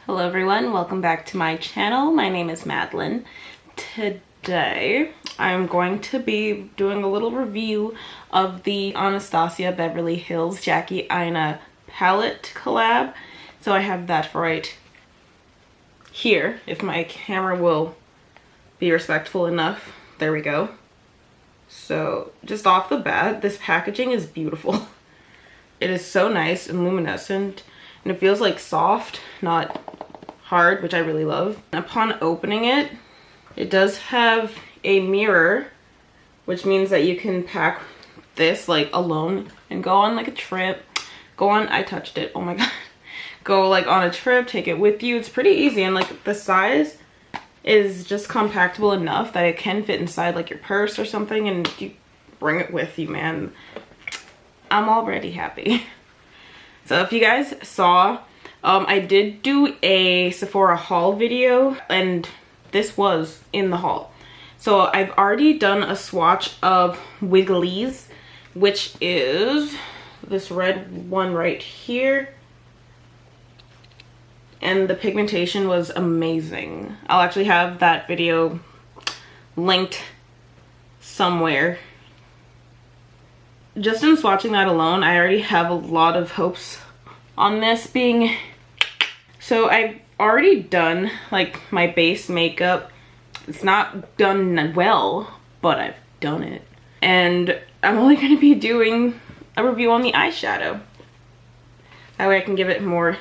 Hello everyone, welcome back to my channel. My name is Madelaine. Today I'm going to be doing a little review of the Anastasia Beverly Hills Jackie Aina palette collab. So I have that right here, if my camera will be respectful enough. There we go. So just off the bat, this packaging is beautiful. It is so nice and luminescent, and it feels like soft, not hard, which I really love. Upon opening it, it does have a mirror, which means that you can pack this like alone and go on like a trip. I touched it, oh my god. Go like on a trip, take it with you. It's pretty easy, and like the size is just compactable enough that it can fit inside like your purse or something, and you bring it with you, man. I'm already happy. So if you guys saw, I did do a Sephora haul video, and this was in the haul. So I've already done a swatch of Wigglies, which is this red one right here. And the pigmentation was amazing. I'll actually have that video linked somewhere. Just in swatching that alone, I already have a lot of hopes on this being... So I've already done like my base makeup. It's not done well, but I've done it. And I'm only going to be doing a review on the eyeshadow. That way I can give it more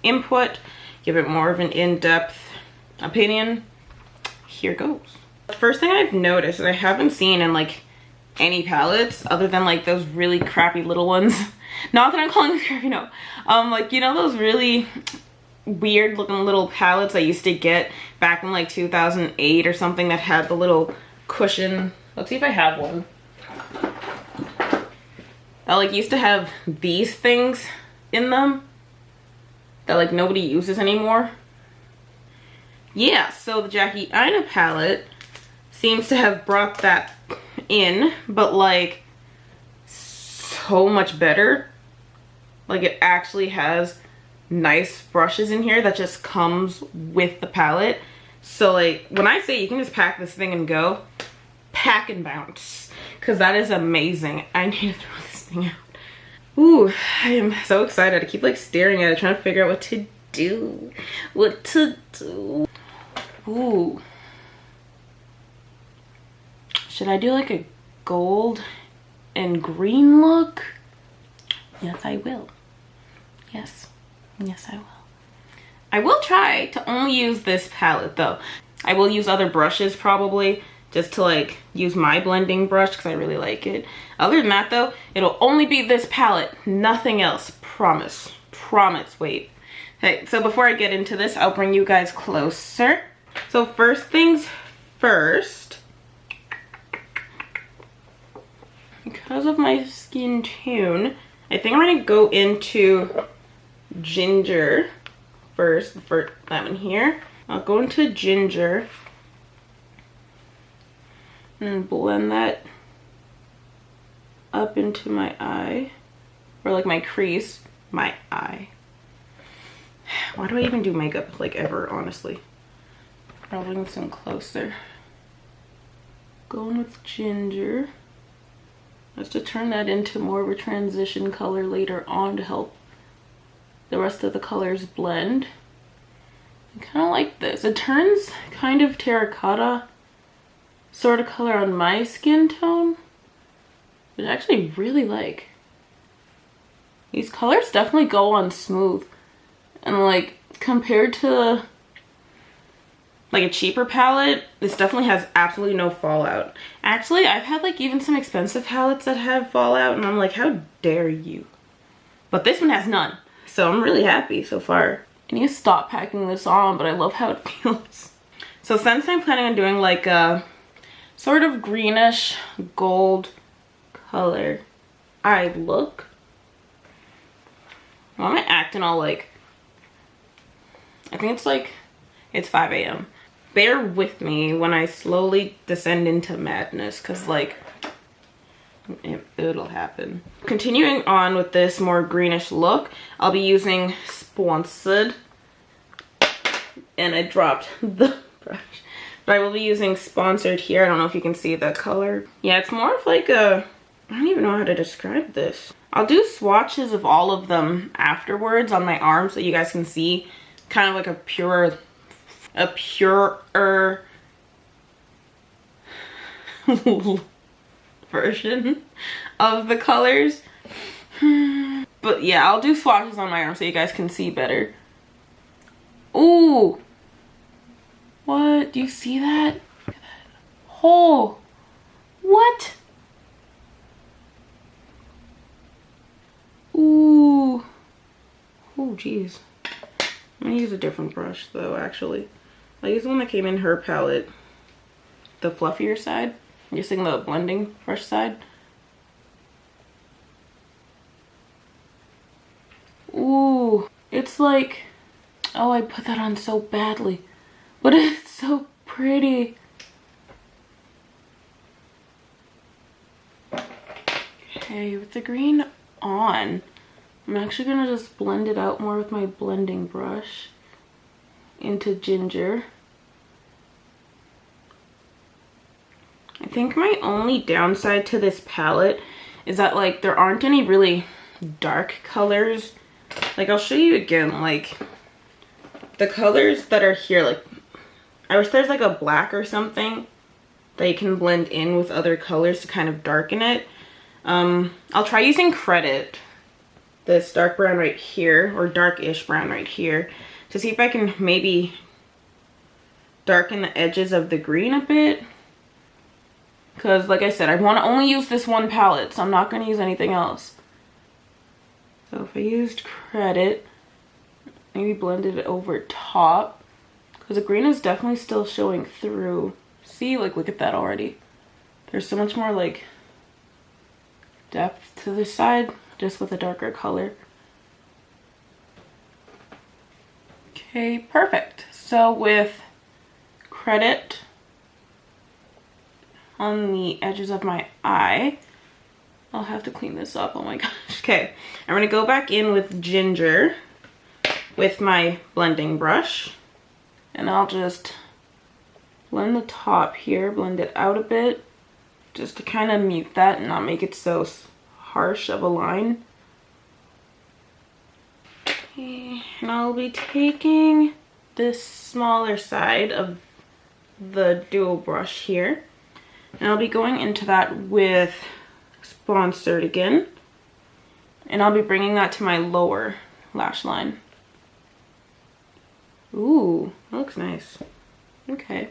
input, give it more of an in-depth opinion. Here goes. The first thing I've noticed that I haven't seen in like any palettes other than like those really crappy little ones. Not that I'm calling them crappy, no. Like, you know those really weird looking little palettes I used to get back in like 2008 or something that had the little cushion. Let's see if I have one. That like used to have these things in them that like nobody uses anymore. Yeah, so the Jackie Aina palette seems to have brought that in, but like so much better. Like it actually has nice brushes in here that just comes with the palette. So like when I say you can just pack this thing and go, pack and bounce, because that is amazing. I need to throw this thing out. Ooh, I am so excited. I keep like staring at it, trying to figure out what to do. Ooh. Should I do like a gold and green look? Yes, I will. Yes, I will. I will try to only use this palette though. I will use other brushes probably, just to like use my blending brush because I really like it. Other than that though, it'll only be this palette, nothing else. Promise. Wait. Okay, so before I get into this, I'll bring you guys closer. So first things first, because of my skin tone, I think I'm gonna go into ginger first, for that one here. I'll go into ginger and blend that up into my eye, or like my crease, my eye. Why do I even do makeup like ever, honestly? I'll bring this in closer. Going with ginger. Just to turn that into more of a transition color later on to help the rest of the colors blend. I kind of like this. It turns kind of terracotta sort of color on my skin tone, which I actually really like. These colors definitely go on smooth, and like compared to like a cheaper palette, this definitely has absolutely no fallout. Actually, I've had like even some expensive palettes that have fallout, and I'm like, how dare you? But this one has none, so I'm really happy so far. I need to stop packing this on, but I love how it feels. So since I'm planning on doing like a sort of greenish gold color eye look, why am I acting all like, I think it's 5 a.m. Bear with me when I slowly descend into madness, because like it'll happen. Continuing on with this more greenish look, I'll be using Sponsored and I dropped the brush. But I will be using Sponsored here. I don't know if you can see the color. Yeah, it's more of like a, I don't even know how to describe this. I'll do swatches of all of them afterwards on my arm so you guys can see kind of like a purer version of the colors. But yeah, I'll do swatches on my arm so you guys can see better. Ooh, what, do you see that? Look at that hole. What? Ooh. Oh geez, I'm gonna use a different brush though. Actually, I'll use the one that came in her palette, the fluffier side. I'm using the blending brush side. Ooh, it's like, oh, I put that on so badly, but it's so pretty. Okay, with the green on, I'm actually gonna just blend it out more with my blending brush into ginger. I think my only downside to this palette is that like there aren't any really dark colors. Like I'll show you again, like the colors that are here, like I wish there's like a black or something that you can blend in with other colors to kind of darken it. I'll try using Credit, this dark brown right here, or darkish brown right here, to see if I can maybe darken the edges of the green a bit. Because like I said, I want to only use this one palette, so I'm not going to use anything else. So if I used Credit, maybe blend it over top, because the green is definitely still showing through. See, like look at that already. There's so much more like depth to this side just with a darker color. Okay, perfect. So with Credit on the edges of my eye, I'll have to clean this up. Oh my gosh. Okay, I'm gonna go back in with ginger with my blending brush, and I'll just blend the top here, blend it out a bit, just to kind of mute that and not make it so harsh of a line. Okay, and I'll be taking this smaller side of the dual brush here, and I'll be going into that with Sponsored again, and I'll be bringing that to my lower lash line. Ooh, that looks nice. Okay,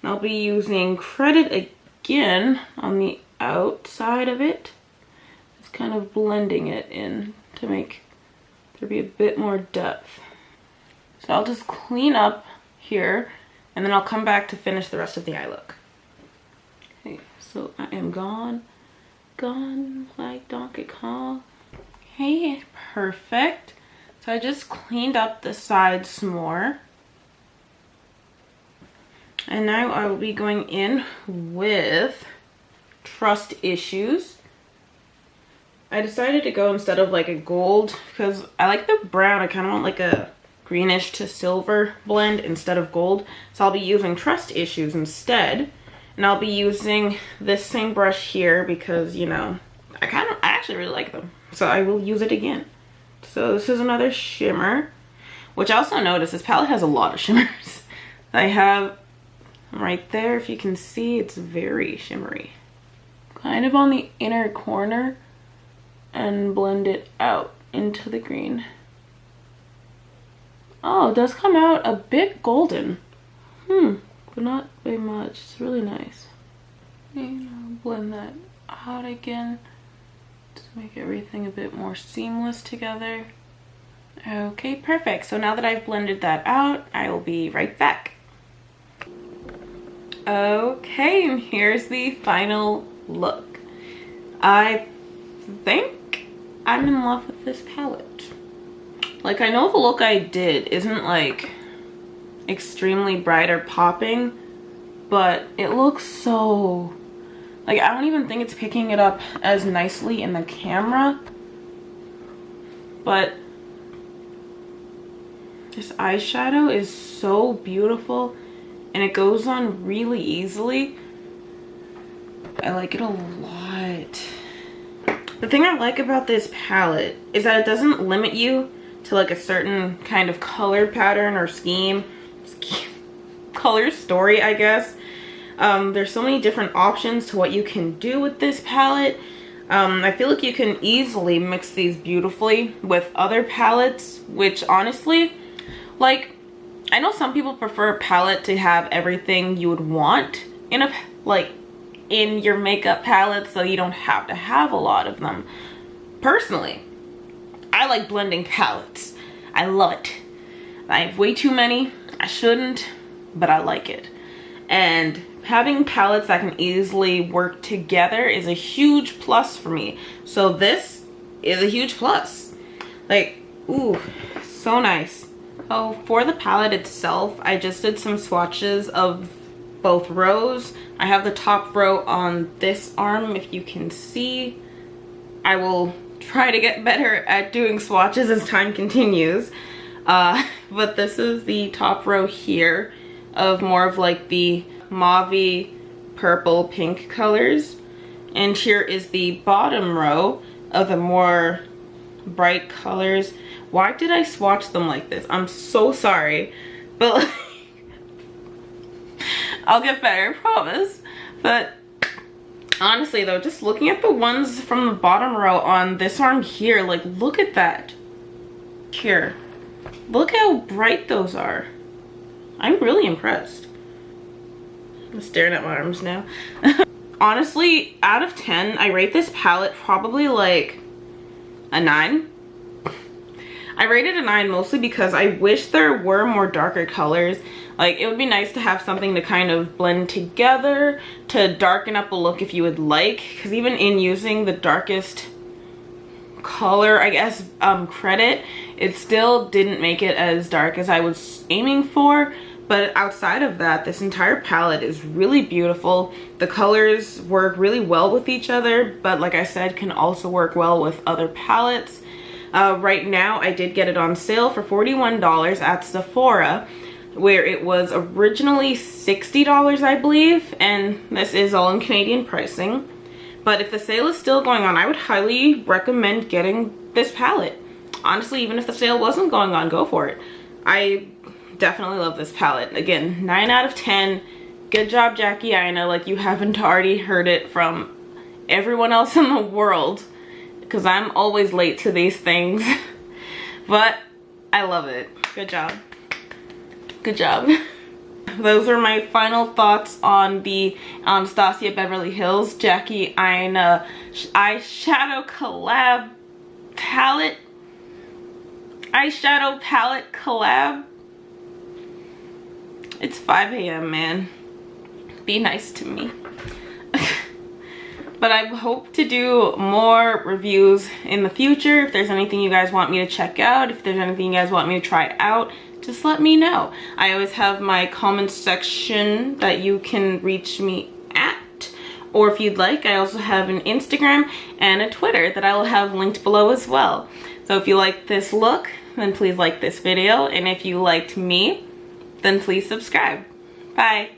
and I'll be using Credit again on the outside of it, just kind of blending it in to make there be a bit more depth. So I'll just clean up here, and then I'll come back to finish the rest of the eye look. Okay, so I am gone like Donkey Kong. Okay, perfect. So I just cleaned up the sides more. And now I will be going in with Trust Issues. I decided to go instead of like a gold because I like the brown. I kind of want like a greenish to silver blend instead of gold. So I'll be using Trust Issues instead. And I'll be using this same brush here because, you know, I actually really like them. So I will use it again. So this is another shimmer, which I also noticed this palette has a lot of shimmers. I have right there, if you can see, it's very shimmery. Kind of on the inner corner, and blend it out into the green. Oh, it does come out a bit golden. But not very much. It's really nice. And I'll blend that out again to make everything a bit more seamless together. Okay, perfect. So now that I've blended that out, I will be right back. Okay, and here's the final look. I think I'm in love with this palette. Like, I know the look I did isn't like extremely bright or popping, but it looks so, like, I don't even think it's picking it up as nicely in the camera, but This eyeshadow is so beautiful and it goes on really easily. I like it a lot. The thing I like about this palette is that it doesn't limit you to like a certain kind of color pattern or scheme color story, I guess. There's so many different options to what you can do with this palette. I feel like you can easily mix these beautifully with other palettes, which honestly, like, I know some people prefer a palette to have everything you would want in a, like, in your makeup palette, so you don't have to have a lot of them. Personally, I like blending palettes. I love it. I have way too many. I shouldn't, but I like it. And having palettes that can easily work together is a huge plus for me. So this is a huge plus. Like, ooh, so nice. Oh, for the palette itself, I just did some swatches of both rows. I have the top row on this arm, if you can see. I will try to get better at doing swatches as time continues. But this is the top row here of more of like the mauve, purple, pink colors. And here is the bottom row of the more bright colors. Why did I swatch them like this? I'm so sorry, but like, I'll get better, I promise. But honestly though, just looking at the ones from the bottom row on this arm here, like, look at that. Here, look how bright those are. I'm really impressed. I'm staring at my arms now. Honestly, out of 10, I rate this palette probably like a 9. I rated a 9 mostly because I wish there were more darker colors. Like, it would be nice to have something to kind of blend together to darken up a look if you would like. Because even in using the darkest color, I guess, credit, it still didn't make it as dark as I was aiming for. But outside of that, this entire palette is really beautiful. The colors work really well with each other, but like I said, can also work well with other palettes. Right now, I did get it on sale for $41 at Sephora, where it was originally $60, I believe, and this is all in Canadian pricing. But if the sale is still going on, I would highly recommend getting this palette. Honestly, even if the sale wasn't going on, go for it. I definitely love this palette. Again, 9 out of 10. Good job, Jackie Aina, like you haven't already heard it from everyone else in the world, because I'm always late to these things. But I love it. Good job. Good job. Those are my final thoughts on the Anastasia Beverly Hills Jackie Aina eyeshadow collab palette. Eyeshadow palette collab. It's 5 a.m. man. Be nice to me. But I hope to do more reviews in the future. If there's anything you guys want me to check out, if there's anything you guys want me to try out, just let me know. I always have my comment section that you can reach me at. Or if you'd like, I also have an Instagram and a Twitter that I will have linked below as well. So if you like this look, then please like this video. And if you liked me, then please subscribe. Bye.